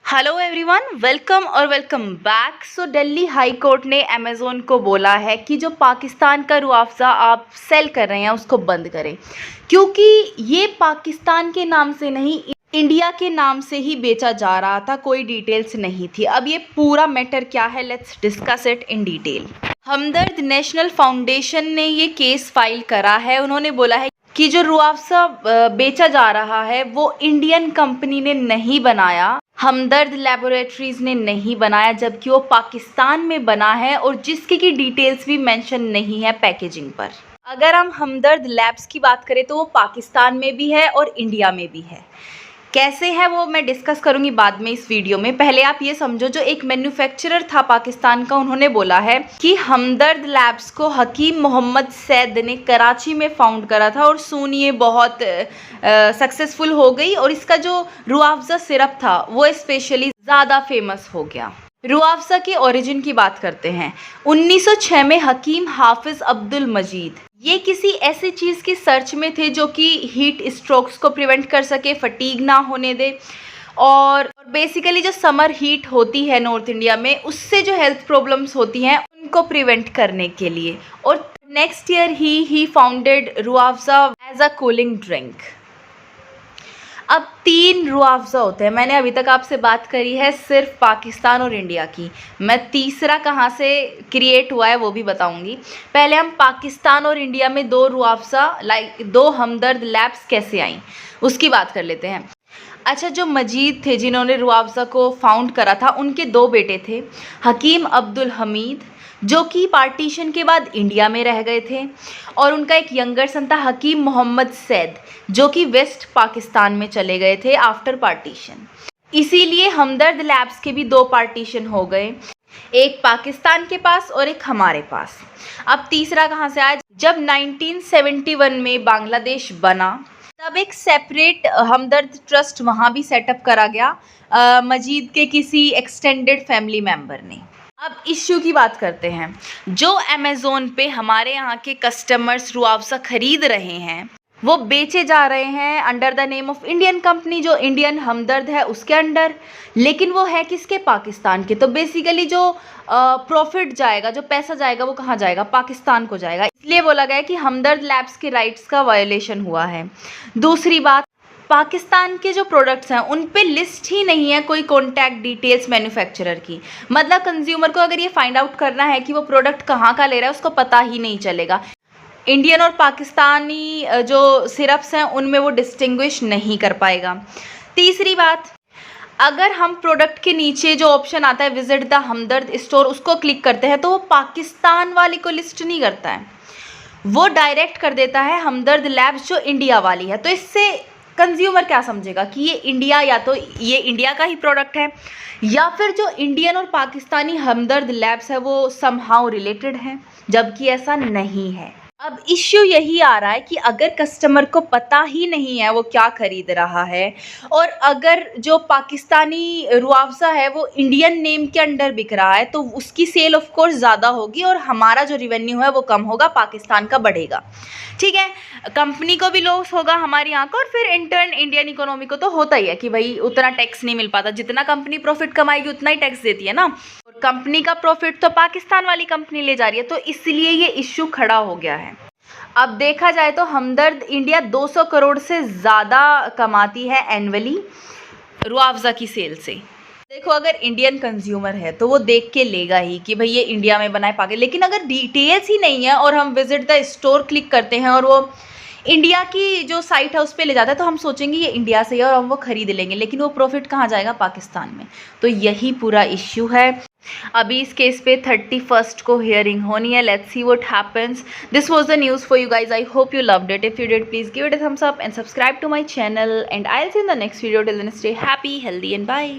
Hello everyone, welcome और welcome back. Delhi high court ने Amazon को बोला है कि जो पाकिस्तान का रुआवज़ा आप सेल कर रहे हैं उसको बंद करें, क्योंकि ये पाकिस्तान के नाम से नहीं इंडिया के नाम से ही बेचा जा रहा था, कोई डिटेल्स नहीं थी। अब ये पूरा मैटर क्या है, let's discuss it in detail. Hamdard national foundation ने ये केस फाइल करा है। उन्होंने बोला है कि जो रुआवज़ा बेचा जा रहा है वो इंडियन कंपनी ने नहीं बनाया, हमदर्द लैबोरेटरीज ने नहीं बनाया, जबकि वो पाकिस्तान में बना है और जिसकी की डिटेल्स भी मेंशन नहीं है पैकेजिंग पर। अगर हम हमदर्द लैब्स की बात करें तो वो पाकिस्तान में भी है और इंडिया में भी है। कैसे है वो मैं डिस्कस करूंगी बाद में इस वीडियो में। पहले आप ये समझो, जो एक मैन्युफैक्चरर था पाकिस्तान का, उन्होंने बोला है कि हमदर्द लैब्स को हकीम मोहम्मद सैद ने कराची में फाउंड करा था और सून ये बहुत सक्सेसफुल हो गई और इसका जो रुआवज़ा सिरप था वो स्पेशली ज़्यादा फेमस हो गया। रुआवज़ा के ओरिजिन की बात करते हैं। 1906 में हकीम हाफिज अब्दुल मजीद ये किसी ऐसी चीज़ की सर्च में थे जो कि हीट स्ट्रोक्स को प्रिवेंट कर सके, फटीग ना होने दे, और बेसिकली जो समर हीट होती है नॉर्थ इंडिया में, उससे जो हेल्थ प्रॉब्लम्स होती हैं उनको प्रिवेंट करने के लिए। और नेक्स्ट ईयर ही founded Rooh Afza as a cooling drink. अब 3 रुआवज़ा होते हैं। मैंने अभी तक आपसे बात करी है सिर्फ पाकिस्तान और इंडिया की। मैं तीसरा कहाँ से क्रिएट हुआ है वो भी बताऊंगी। पहले हम पाकिस्तान और इंडिया में 2 रुआवज़ा दो हमदर्द लैब्स कैसे आई उसकी बात कर लेते हैं। अच्छा, जो मजीद थे जिन्होंने रुआवज़ा को फाउंड करा था, उनके 2 बेटे थे, हकीम अब्दुल हमीद जो कि पार्टीशन के बाद इंडिया में रह गए थे, और उनका एक यंगर सन था हकीम मोहम्मद सैद जो कि वेस्ट पाकिस्तान में चले गए थे आफ्टर पार्टीशन। इसीलिए हमदर्द लैब्स के भी 2 पार्टीशन हो गए, एक पाकिस्तान के पास और एक हमारे पास। अब तीसरा कहाँ से आया, जब 1971 में बांग्लादेश बना तब एक सेपरेट हमदर्द ट्रस्ट वहाँ भी सेटअप करा गया मजीद के किसी एक्सटेंडेड फैमिली मेम्बर ने। अब इश्यू की बात करते हैं। जो अमेज़न पे हमारे यहाँ के कस्टमर्स रुआवज़ा खरीद रहे हैं वो बेचे जा रहे हैं under the name of Indian company, जो इंडियन हमदर्द है उसके अंडर, लेकिन वो है किसके, पाकिस्तान के। तो बेसिकली जो प्रॉफिट जाएगा, जो पैसा जाएगा, वो कहाँ जाएगा, पाकिस्तान को जाएगा। इसलिए बोला गया कि हमदर्द लैब्स के राइट्स का वायोलेशन हुआ है। दूसरी बात, पाकिस्तान के जो प्रोडक्ट्स हैं उन पे लिस्ट ही नहीं है कोई कॉन्टैक्ट डिटेल्स मैन्युफैक्चरर की। मतलब कंज्यूमर को अगर ये फाइंड आउट करना है कि वो प्रोडक्ट कहाँ का ले रहा है उसको पता ही नहीं चलेगा। इंडियन और पाकिस्तानी जो सिरप्स हैं उनमें वो डिस्टिंग्विश नहीं कर पाएगा। तीसरी बात, अगर हम प्रोडक्ट के नीचे जो ऑप्शन आता है विजिट द हमदर्द स्टोर, उसको क्लिक करते हैं तो वो पाकिस्तान वाली को लिस्ट नहीं करता है, वो डायरेक्ट कर देता है हमदर्द लैब्स जो इंडिया वाली है। तो इससे कंज्यूमर क्या समझेगा कि ये इंडिया, या तो ये इंडिया का ही प्रोडक्ट है या फिर जो इंडियन और पाकिस्तानी हमदर्द लैब्स है वो समहाउ रिलेटेड हैं, जबकि ऐसा नहीं है। अब इश्यू यही आ रहा है कि अगर कस्टमर को पता ही नहीं है वो क्या खरीद रहा है, और अगर जो पाकिस्तानी रुआवज़ा है वो इंडियन नेम के अंडर बिक रहा है, तो उसकी सेल ऑफ कोर्स ज़्यादा होगी और हमारा जो रिवेन्यू है वो कम होगा, पाकिस्तान का बढ़ेगा। ठीक है, कंपनी को भी लॉस होगा हमारे यहाँ का, और फिर इंटर्न इंडियन इकोनॉमी को तो होता ही है कि भाई उतना टैक्स नहीं मिल पाता, जितना कंपनी प्रॉफिट कमाएगी उतना ही टैक्स देती है ना, और कंपनी का प्रॉफिट तो पाकिस्तान वाली कंपनी ले जा रही है। तो इसलिए ये इश्यू खड़ा हो गया है। अब देखा जाए तो हमदर्द इंडिया 200 करोड़ से ज़्यादा कमाती है एनुअली रुआवज़ा की सेल से। देखो, अगर इंडियन कंज्यूमर है तो वो देख के लेगा ही कि भाई ये इंडिया में बनाए पाके, लेकिन अगर डिटेल्स ही नहीं है और हम विजिट द स्टोर क्लिक करते हैं और वो इंडिया की जो साइट है उस पर ले जाता है तो हम सोचेंगे ये इंडिया से है और हम वो खरीद लेंगे, लेकिन वो प्रॉफिट कहाँ जाएगा, पाकिस्तान में। तो यही पूरा इश्यू है। अभी इस केस पे 31st को हियरिंग होनी है। Let's see what happens. This was the news for you guys. I hope you loved it. If you did, please give it a thumbs up and subscribe to my channel, and I will see in the next video. Till then, stay happy, healthy and bye.